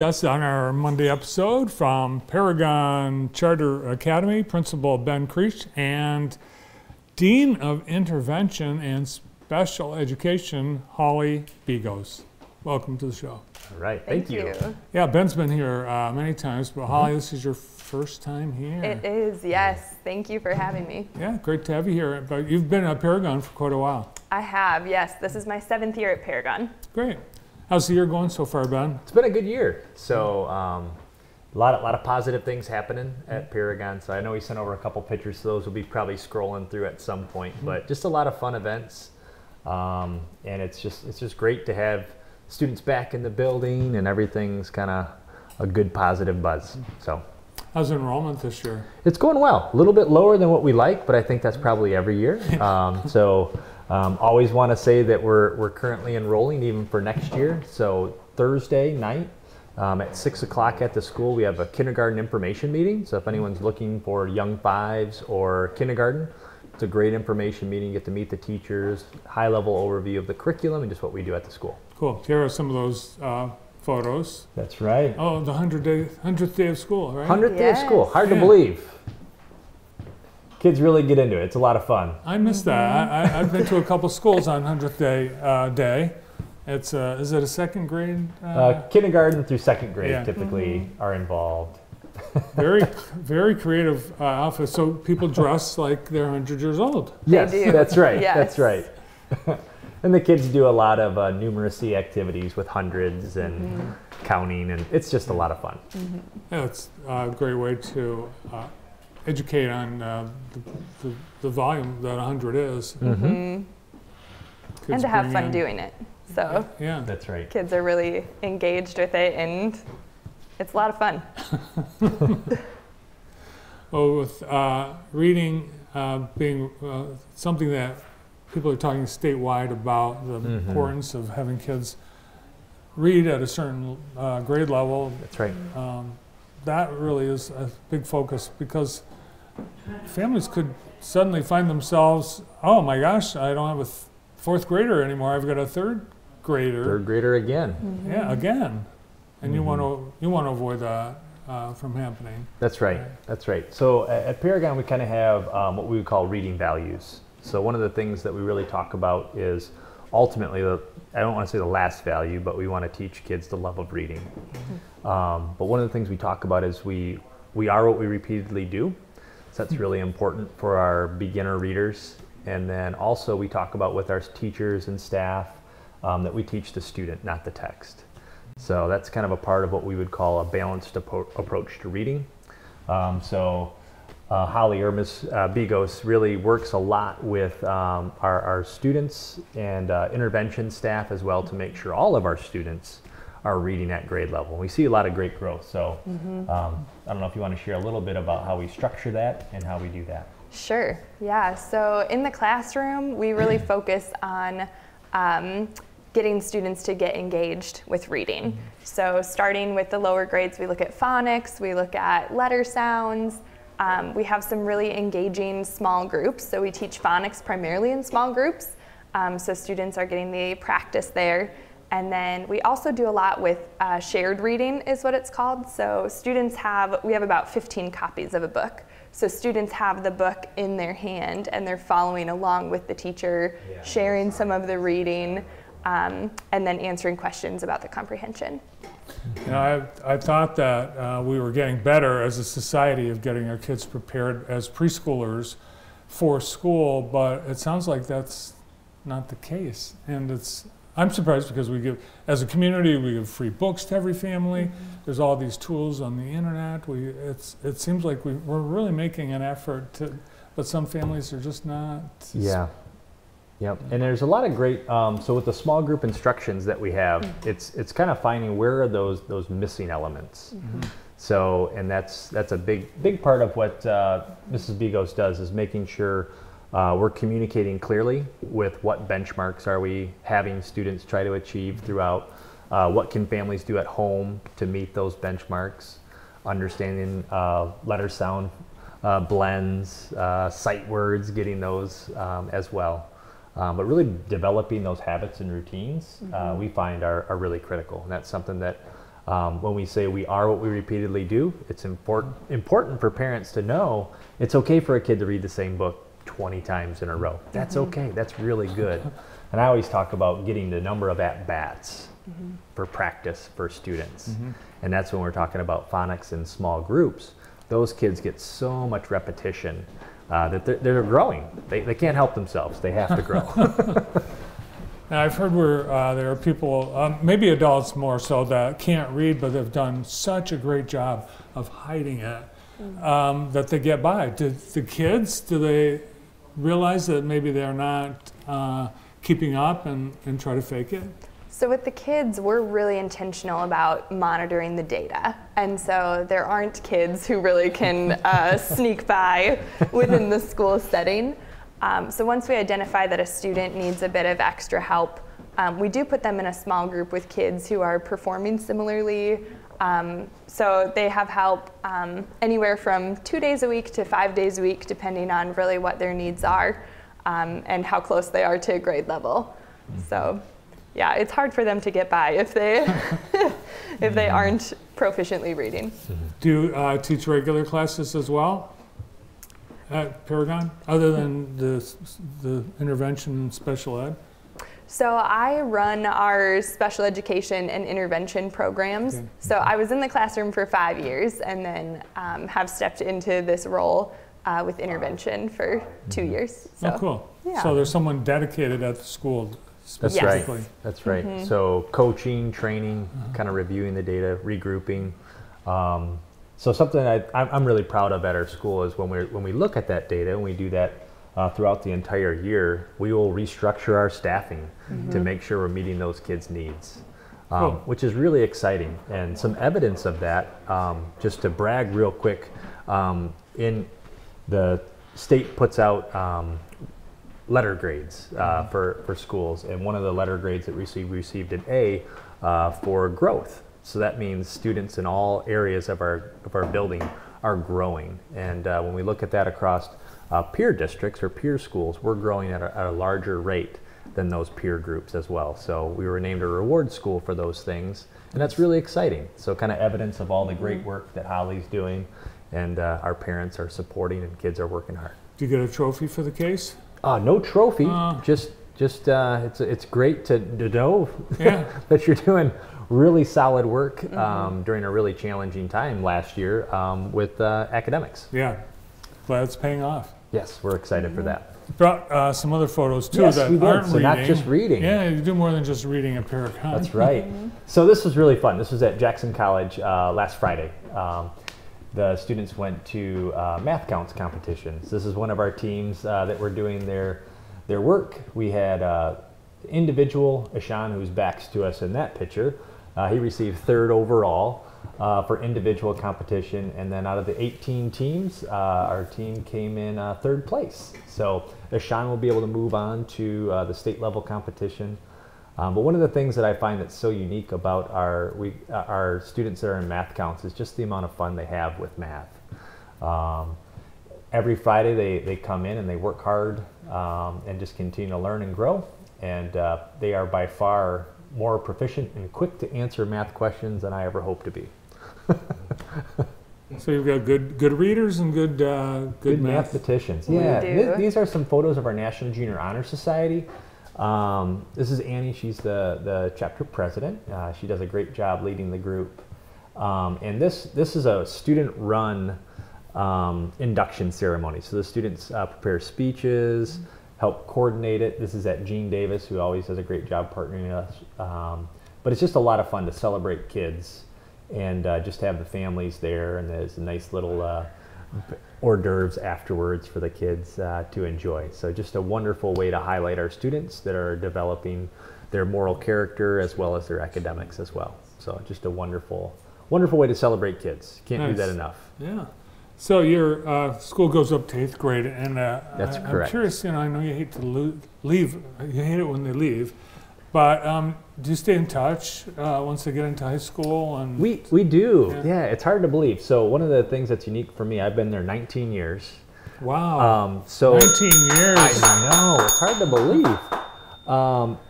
Yes, on our Monday episode from Paragon Charter Academy, Principal Ben Creech and Dean of Intervention and Special Education, Holly Begos. Welcome to the show. All right, thank you. Yeah, Ben's been here many times, but Holly, this is your first time here. It is, yes. Thank you for having me. Yeah, great to have you here. But you've been at Paragon for quite a while. I have, yes. This is my 7th year at Paragon. Great. How's the year going so far, Ben? It's been a good year. So a lot of positive things happening at Paragon. So I know we sent over a couple pictures, so those will be probably scrolling through at some point. But just a lot of fun events, and it's just great to have students back in the building, and everything's kind of a good positive buzz. So how's enrollment this year? it's going well. A little bit lower than what we like, but I think that's probably every year. Always want to say that we're currently enrolling even for next year. So Thursday night at 6 o'clock at the school, we have a kindergarten information meeting. So if anyone's looking for young fives or kindergarten, it's a great information meeting. You get to meet the teachers, high level overview of the curriculum and just what we do at the school. Cool. Here are some of those photos. That's right. Oh, the 100th day of school, right? 100th day of school. Hard to believe. Kids really get into it. It's a lot of fun. I missed that. I've been to a couple schools on 100th day. It's is it a second grade? Kindergarten through second grade typically are involved. Very creative outfits. So people dress like they're 100 years old. Yes, that's right. Yes. That's right. And the kids do a lot of numeracy activities with hundreds and counting, and it's just a lot of fun. Yeah, it's a great way to educate on the volume that 100 is. And to have fun doing it. So yeah, that's right. Kids are really engaged with it, and it's a lot of fun. Well, with reading being something that people are talking statewide about, the importance of having kids read at a certain grade level. That's right. That really is a big focus, because families could suddenly find themselves, oh my gosh, I don't have a fourth grader anymore. I've got a third grader. Third grader again. Yeah, again. And you want to avoid that from happening. That's right. That's right. So at Paragon, we kind of have what we would call reading values. So one of the things that we really talk about is ultimately, I don't want to say the last value, but we want to teach kids the love of reading. But one of the things we talk about is we are what we repeatedly do. So that's really important for our beginner readers. And then also we talk about with our teachers and staff that we teach the student, not the text. So that's kind of a part of what we would call a balanced approach to reading. Holly or Ms. Begos really works a lot with our students and intervention staff as well to make sure all of our students are reading at grade level. We see a lot of great growth. So I don't know if you want to share a little bit about how we structure that and how we do that. Sure. Yeah. So in the classroom, we really focus on getting students to get engaged with reading. So starting with the lower grades, we look at phonics, we look at letter sounds. We have some really engaging small groups. So we teach phonics primarily in small groups. So students are getting the practice there. And then we also do a lot with shared reading is what it's called. So we have about 15 copies of a book. So students have the book in their hand and they're following along with the teacher, sharing some of the reading, and then answering questions about the comprehension. You know, I thought that we were getting better as a society of getting our kids prepared as preschoolers for school, but it sounds like that's not the case. And I'm surprised because as a community, we give free books to every family. There's all these tools on the internet. It seems like we're really making an effort but some families are just not. Yeah. Yep. And there's a lot of great, so with the small group instructions that we have, it's kind of finding where are those missing elements. So, and that's a big part of what Mrs. Begos does, is making sure we're communicating clearly with what benchmarks are we having students try to achieve throughout, what can families do at home to meet those benchmarks, understanding letter sound blends, sight words, getting those as well. But really developing those habits and routines we find are really critical. And that's something that When we say we are what we repeatedly do, it's important for parents to know it's okay for a kid to read the same book 20 times in a row. That's okay. That's really good. And I always talk about getting the number of at-bats for practice for students. And that's when we're talking about phonics in small groups. Those kids get so much repetition that they're growing. They can't help themselves. They have to grow. Now, I've heard where there are people, maybe adults more so, that can't read, but they've done such a great job of hiding it that they get by. Do the kids, do they realize that maybe they're not keeping up and try to fake it? So with the kids, we're really intentional about monitoring the data. And so there aren't kids who really can sneak by within the school setting. So once we identify that a student needs a bit of extra help, we do put them in a small group with kids who are performing similarly. So they have help anywhere from 2 days a week to 5 days a week, depending on really what their needs are and how close they are to grade level. So yeah, it's hard for them to get by if they if they aren't proficiently reading. Do you teach regular classes as well at Paragon, other than the intervention and special ed? So I run our special education and intervention programs. Okay. So I was in the classroom for 5 years and then have stepped into this role with intervention for 2 years. So, Oh, cool. Yeah. So there's someone dedicated at the school That's specifically. right. That's right. So coaching, training, kind of reviewing the data, regrouping. So something I'm really proud of at our school is when we look at that data and we do that throughout the entire year, we will restructure our staffing to make sure we're meeting those kids' needs, Cool. which is really exciting. And some evidence of that, just to brag real quick, in the state puts out letter grades for schools, and one of the letter grades that we received an A for growth. So that means students in all areas of our building are growing. And when we look at that across peer districts or peer schools, we're growing at a larger rate than those peer groups as well. So we were named a reward school for those things, and that's really exciting. So kind of evidence of all the great work that Holly's doing, and our parents are supporting and kids are working hard. Do you get a trophy for the case? No trophy, just it's great to know Yeah. that you're doing really solid work during a really challenging time last year with academics. Yeah. Glad it's paying off. Yes, we're excited for that. Brought some other photos too Yes, that we did. aren't So reading. not just reading. Yeah, you do more than just reading at Paragon. That's right. So this was really fun. This was at Jackson College last Friday. The students went to math counts competitions. This is one of our teams that were doing their work. We had individual, Ishan, who's back to us in that picture. He received 3rd overall for individual competition, and then out of the 18 teams, our team came in 3rd place. So Ishan will be able to move on to the state level competition. But one of the things that I find that's so unique about our students that are in math counts is just the amount of fun they have with math. Every Friday they come in and they work hard and just continue to learn and grow. And they are by far more proficient and quick to answer math questions than I ever hoped to be. So you've got good readers and good mathematicians. We Yeah, do. these are some photos of our National Junior Honor Society. This is Annie. She's the chapter president. She does a great job leading the group. And this is a student-run induction ceremony. So the students prepare speeches, help coordinate it. This is at Gene Davis, who always does a great job partnering us. But it's just a lot of fun to celebrate kids and just have the families there. And there's a nice little hors d'oeuvres afterwards for the kids to enjoy. So just a wonderful way to highlight our students that are developing their moral character as well as their academics as well. So just a wonderful way to celebrate kids. Can't do that enough. Yeah. So your school goes up to 8th grade, and That's I'm correct. curious. I know you hate to leave. You hate it when they leave, but do you stay in touch once they get into high school? And We do. Yeah. Yeah, it's hard to believe. So one of the things that's unique for me, I've been there 19 years. wow, So 19 years. I know, it's hard to believe.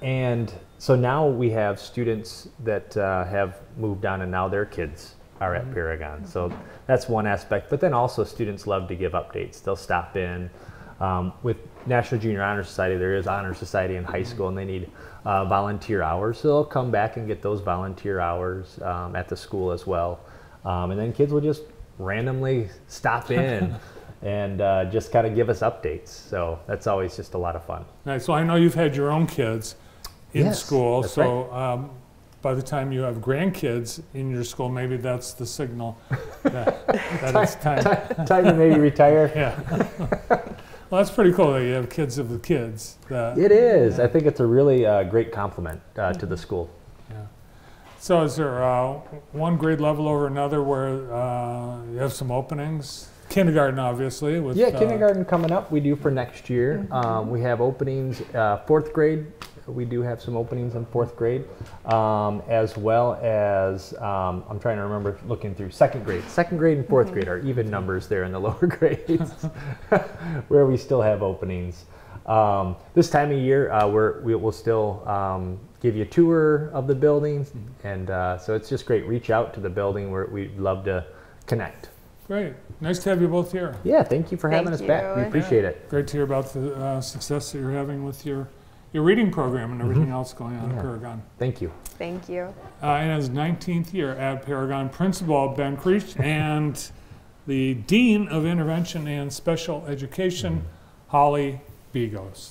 And So now we have students that have moved on, and now their kids are at Paragon. So that's one aspect. But then also students love to give updates. They'll stop in. With National Junior Honor Society, there is Honor Society in high school, and they need volunteer hours. So they'll come back and get those volunteer hours at the school as well. And then kids will just randomly stop in and just kind of give us updates. So that's always just a lot of fun. Nice. So I know you've had your own kids in Yes, school. that's So right. by the time you have grandkids in your school, maybe that's the signal that it's time. Time to maybe retire. Yeah. Well, that's pretty cool that you have kids of the kids. It is. I think it's a really great compliment to the school. Yeah. So is there one grade level over another where you have some openings? Kindergarten, obviously. With, Yeah, kindergarten coming up. We do for next year. We have openings, 4th grade. We do have some openings in 4th grade, as well as, I'm trying to remember looking through 2nd grade. 2nd grade and 4th grade are even numbers there in the lower grades where we still have openings. This time of year, we will still give you a tour of the buildings, and so it's just great. Reach out to the building where we'd love to connect. Great. Nice to have you both here. Yeah, thank you for having us Thank back. We you. appreciate it. Great to hear about the success that you're having with your reading program and everything else going on at Paragon. Thank you. Thank you. In his 19th year at Paragon, Principal Ben Creech and the Dean of Intervention and Special Education, Holly Begos.